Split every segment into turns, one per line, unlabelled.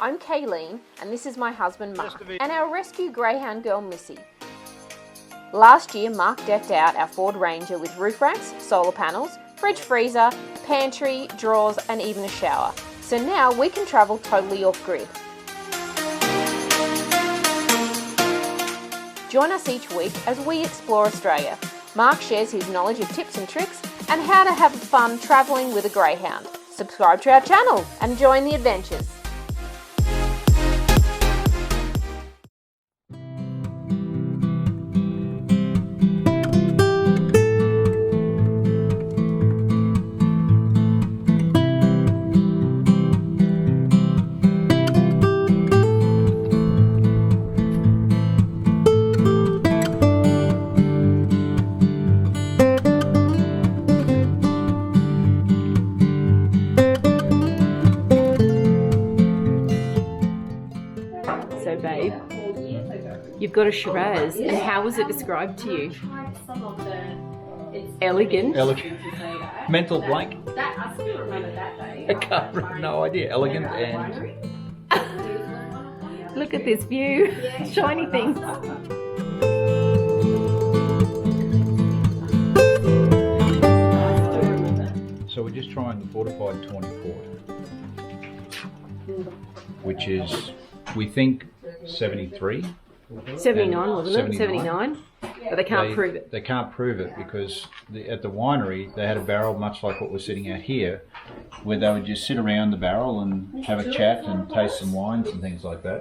I'm Kayleen, and this is my husband Mark, and our rescue greyhound girl Missy. Last year, Mark decked out our Ford Ranger with roof racks, solar panels, fridge freezer, pantry, drawers, and even a shower. So now we can travel totally off-grid. Join us each week as we explore Australia. Mark shares his knowledge of tips and tricks and how to have fun travelling with a greyhound. Subscribe to our channel and join the adventures. So babe, you've got a Shiraz, and how was it described to you? Elegant.
Elegant. Mental blank.
I still remember that day.
I can't remember, no idea. Elegant and...
Look at this view. Shiny things.
So we're just trying the fortified tawny port, which is, we think, 73.
79, wasn't it? 79. But they can't prove it.
They can't prove it because at the winery they had a barrel much like what we're sitting at here, where they would just sit around the barrel and have a chat and taste some wines and things like that.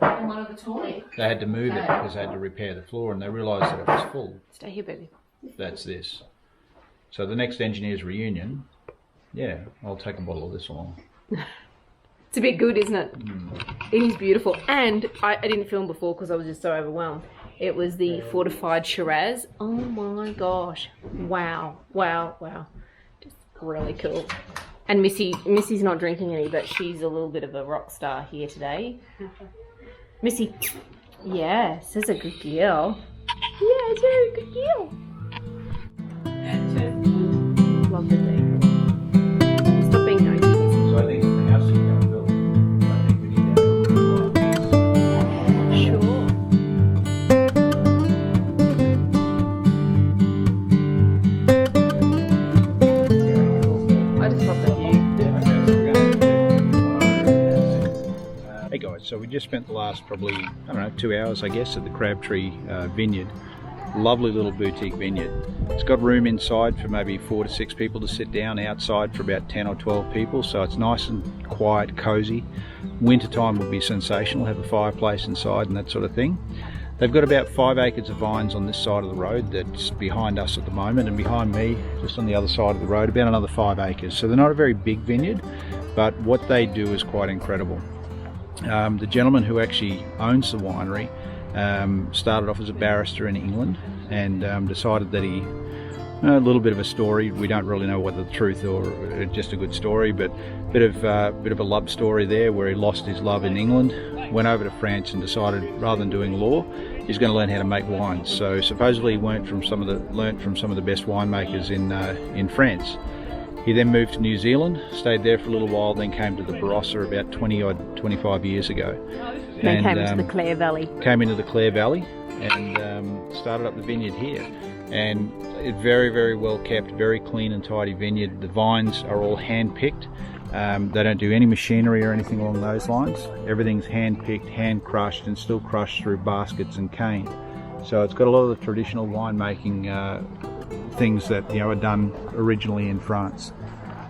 They had to move it because they had to repair the floor, and they realised that it was full.
Stay here, baby.
That's this. So the next engineers reunion, yeah, I'll take a bottle of this along.
It's a bit good, isn't it? It is beautiful. And I didn't film before because I was just so overwhelmed. It was the fortified Shiraz. Oh my gosh. Wow. Wow. Wow. Just really cool. And Missy's not drinking any, but she's a little bit of a rock star here today. Missy. Yes, that's a good girl. Yeah, it's a very good girl. Love the decor. Stop being nosy, Missy.
So I think the house is going to build. I think we need to have
Sure. I just love the view.
Hey guys, so we just spent the last probably, I don't know, 2 hours I guess at the Crabtree vineyard. Lovely little boutique vineyard. It's got room inside for maybe 4 to 6 people to sit down, outside for about 10 or 12 people, so it's nice and quiet, cozy. Winter time will be sensational, have a fireplace inside and that sort of thing. They've got about 5 acres of vines on this side of the road that's behind us at the moment, and behind me, just on the other side of the road, about another 5 acres. So they're not a very big vineyard, but what they do is quite incredible. The gentleman who actually owns the winery started off as a barrister in England and decided that a little bit of a story, we don't really know whether the truth or just a good story, but bit of a love story there where he lost his love in England, went over to France and decided rather than doing law, he's going to learn how to make wines. So supposedly he learnt from some of the best winemakers in France. He then moved to New Zealand, stayed there for a little while, then came to the Barossa about 25 years ago.
Then came into the Clare Valley.
Came into the Clare Valley and started up the vineyard here. And it's very, very well kept, very clean and tidy vineyard. The vines are all hand-picked. They don't do any machinery or anything along those lines. Everything's hand-picked, hand-crushed, and still crushed through baskets and cane. So it's got a lot of the traditional winemaking things that are done originally in France,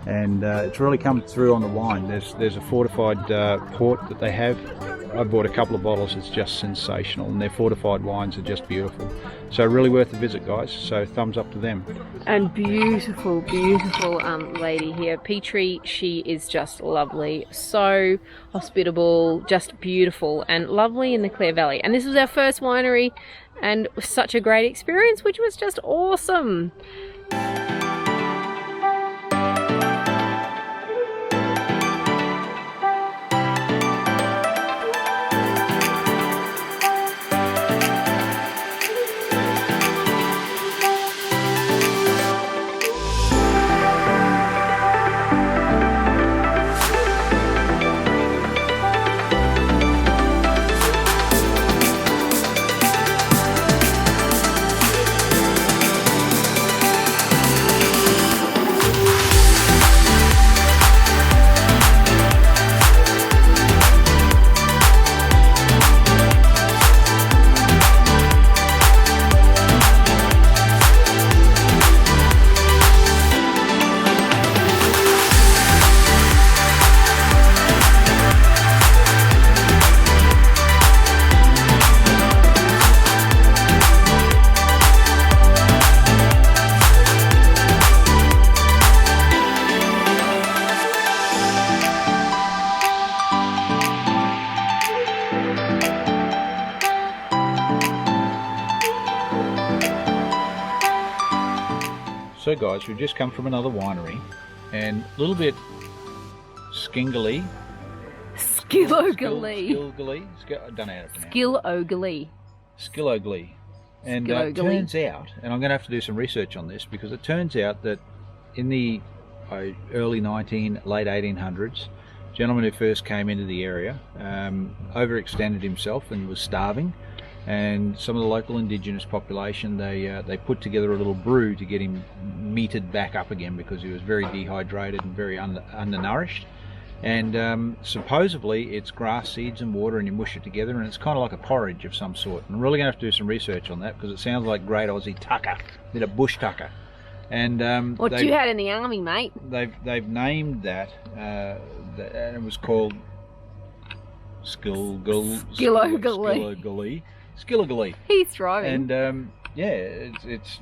and it's really come through on the wine. There's a fortified port that they have. I bought a couple of bottles. It's just sensational, and their fortified wines are just beautiful. So really worth a visit, guys. So thumbs up to them.
And beautiful lady here, Petrie. She is just lovely, so hospitable, just beautiful and lovely in the Clare Valley. And this was our first winery, and it was such a great experience, which was just awesome.
So guys, we've just come from another winery, and a little bit Skillogalee.
Skillogalee.
I don't know how to pronounce it.
Skillogalee.
And it turns out, and I'm going to have to do some research on this, because it turns out that in the early late 1800s, a gentleman who first came into the area overextended himself and was starving, and some of the local indigenous population, they put together a little brew to get him metered back up again, because he was very dehydrated and very undernourished. And supposedly it's grass seeds and water, and you mush it together, and it's kind of like a porridge of some sort. And I'm really going to have to do some research on that, because it sounds like great Aussie tucker, a bit of bush tucker. And
what you had in the army, mate?
They've named that, and it was called Skillogalee.
He's thriving.
And yeah,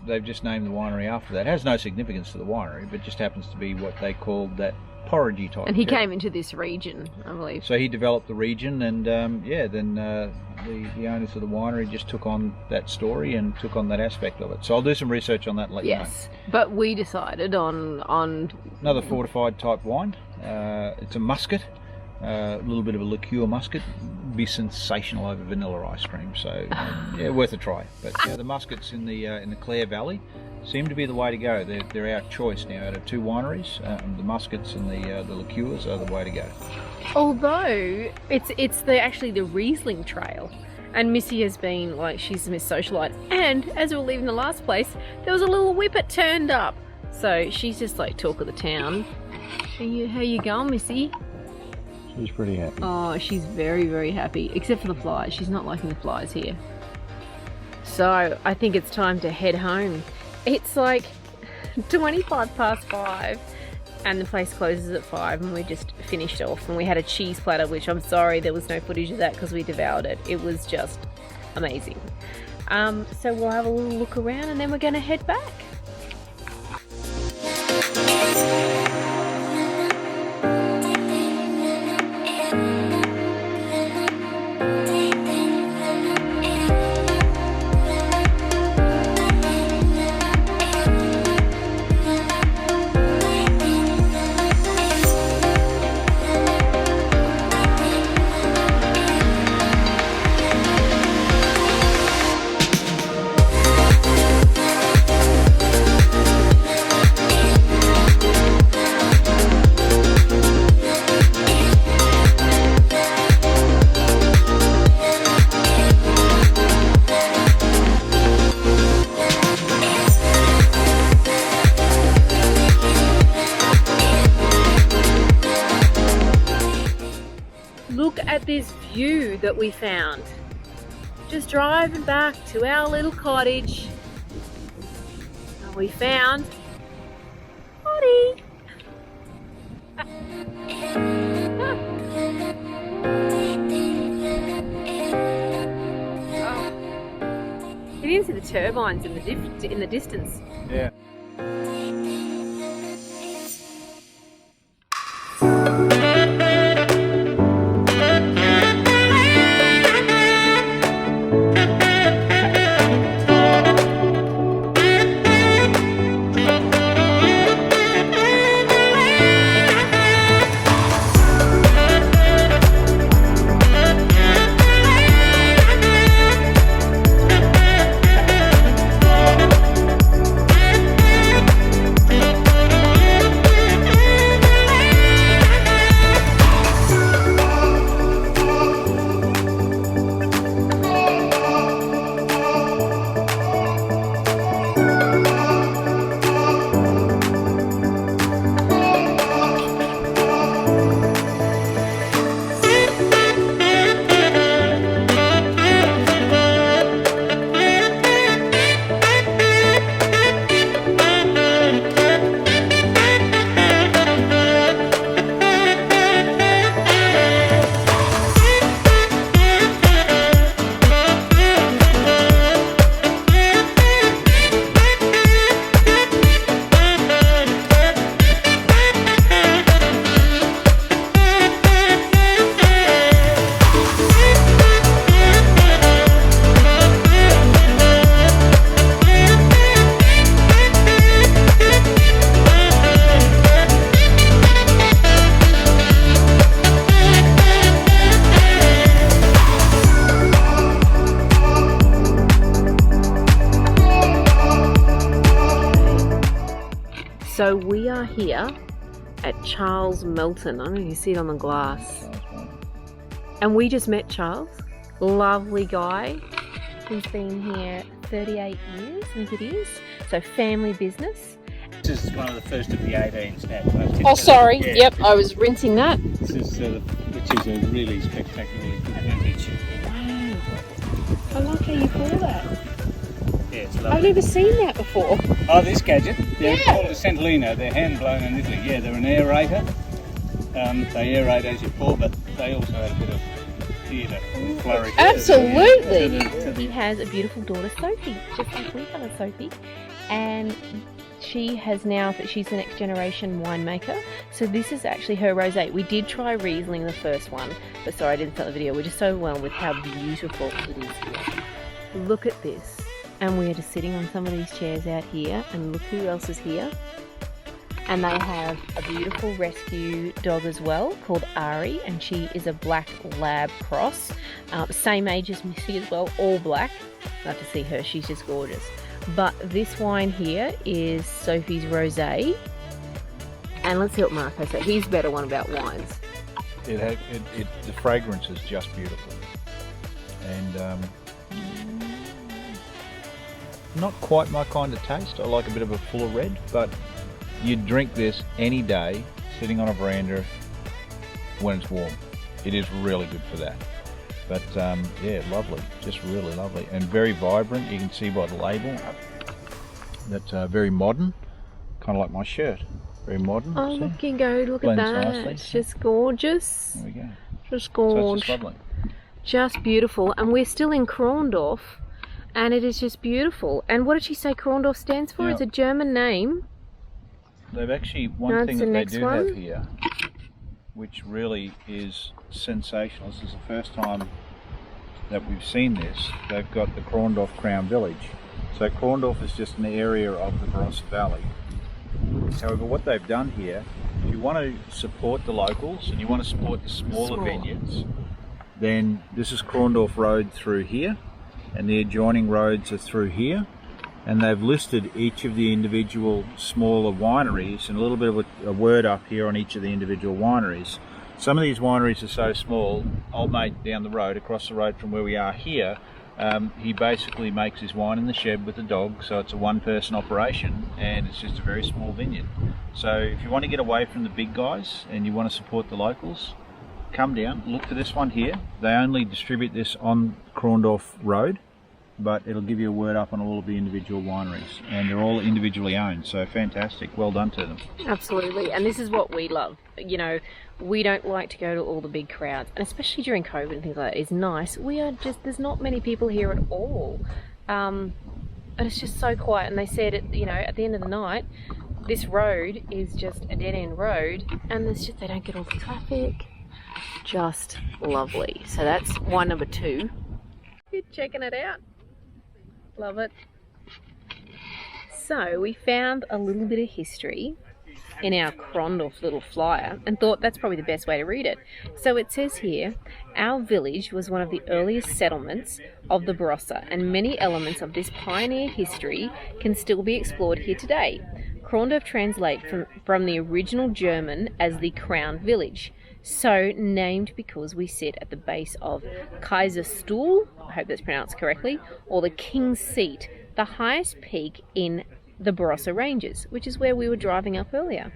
they've just named the winery after that. It has no significance to the winery, but just happens to be what they called that porridgey type.
And he came into this region, I believe.
So he developed the region, and then the owners of the winery just took on that story and took on that aspect of it. So I'll do some research on that and let you know.
Yes, but we decided on
another fortified type wine. It's a muscat, a little bit of a liqueur muscat. Be sensational over vanilla ice cream. So yeah, worth a try. But yeah, the muscats in the Clare Valley seem to be the way to go. They're our choice now out of two wineries. The muscats and the liqueurs are the way to go.
Although it's actually the Riesling trail, and Missy has been she's Miss Socialite, and as we were leaving the last place, there was a little whippet turned up, so she's just talk of the town. How you going, Missy?
She's pretty happy.
Oh, she's very, very happy, except for the flies. She's not liking the flies here. So I think it's time to head home. It's 5:25, and the place closes at 5, and we just finished off, and we had a cheese platter, which I'm sorry there was no footage of that because we devoured it. It was just amazing. So we'll have a little look around, and then we're going to head back. At this view that we found. Just driving back to our little cottage, and we found Potty. You didn't see the turbines in the distance.
Yeah.
So we are here at Charles Melton. I don't know if you see it on the glass. And we just met Charles. Lovely guy. He's been here 38 years, I think it is. So family business.
This is one of the first of the 18 snaps.
Oh, sorry.
Yeah.
Yep, I was rinsing that.
This is which is a really spectacular vintage.
Wow. I like how you pour that.
Yeah, it's
I've
lovely.
never seen that before.
Oh, this gadget? They're
Yeah.
called a Centellino. They're hand blown in Italy. Yeah, they're an aerator. They aerate as you pour, but they also have a bit of theatre and flourish.
Absolutely.
To
He
the-
has a beautiful daughter, Sophie, just like we have a Sophie. And she has now, she's the next generation winemaker. So this is actually her rosé. We did try Riesling, the first one, but sorry I didn't start the video. We're just so overwhelmed with how beautiful it is here. Look at this. And we're just sitting on some of these chairs out here, and look who else is here. And they have a beautiful rescue dog as well called Ari, and she is a black lab cross. Same age as Missy as well, all black. Love to see her, she's just gorgeous. But this wine here is Sophie's Rosé. And let's see what Marco said. He's the better one about wines.
The fragrance is just beautiful. And not quite my kind of taste. I like a bit of a fuller red, but you'd drink this any day sitting on a veranda when it's warm. It is really good for that. But yeah, lovely, just really lovely and very vibrant. You can see by the label that's very modern, kind of like my shirt. Very modern.
Oh,
see?
look you go, look
Blends
at that.
nicely.
It's just gorgeous.
There we go.
Just
So it's
gorgeous.
just lovely.
Just beautiful. And we're still in Krondorf, and it is just beautiful. And what did she say Krondorf stands for?
Yeah.
It's a German name.
They've actually, one
That's
thing
the
that they
next
do
one.
have here, which really is sensational. This is the first time that we've seen this. They've got the Krondorf Crown Village. So Krondorf is just an area of the Barossa Valley. However, what they've done here, if you want to support the locals and you want to support the smaller vineyards, then this is Krondorf Road through here, and the adjoining roads are through here. And they've listed each of the individual smaller wineries and a little bit of a word up here on each of the individual wineries. Some of these wineries are so small. Old mate down the road, across the road from where we are here, he basically makes his wine in the shed with the dog, so it's a one-person operation and it's just a very small vineyard. So if you want to get away from the big guys and you want to support the locals, come down, look for this one here. They only distribute this on Krondorf Road, but it'll give you a word up on all of the individual wineries, and they're all individually owned, so fantastic. Well done to them.
Absolutely. And this is what we love. You know, we don't like to go to all the big crowds, and especially during COVID and things like that. It's nice. We are just, there's not many people here at all. And it's just so quiet. And they said, you know, at the end of the night, this road is just a dead-end road, and there's just, they don't get all the traffic. Just lovely. So that's wine number 2. You're checking it out. Love it. So we found a little bit of history in our Krondorf little flyer and thought that's probably the best way to read it. So it says here, our village was one of the earliest settlements of the Barossa, and many elements of this pioneer history can still be explored here today. Krondorf translates from the original German as the Crown Village. So named because we sit at the base of Kaiserstuhl, I hope that's pronounced correctly, or the King's Seat, the highest peak in the Barossa Ranges, which is where we were driving up earlier.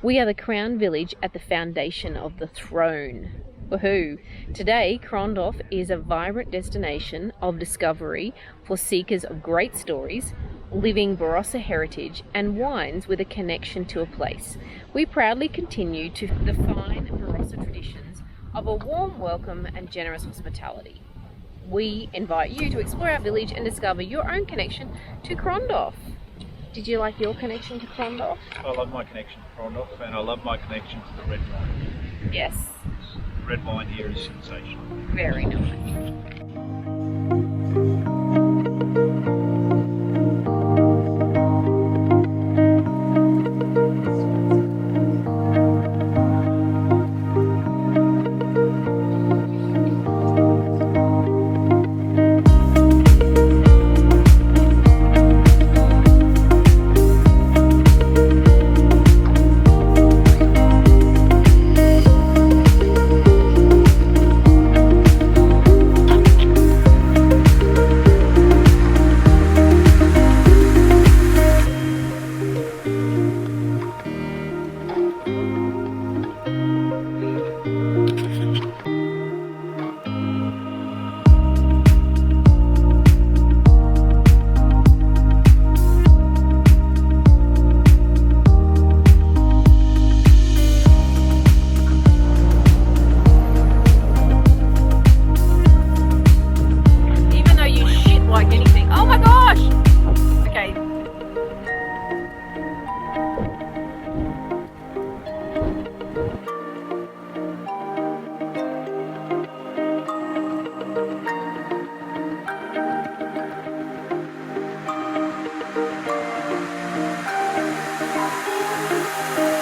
We are the Crown Village at the foundation of the throne. Woohoo! Today, Krondorf is a vibrant destination of discovery for seekers of great stories, living Barossa heritage, and wines with a connection to a place. We proudly continue to define Barossa traditions of a warm welcome and generous hospitality. We invite you to explore our village and discover your own connection to Krondorf. Did you like your connection to Krondorf?
I love my connection to Krondorf, and I love my connection to the red wine.
Yes.
The red wine here is sensational.
Very nice. Bye.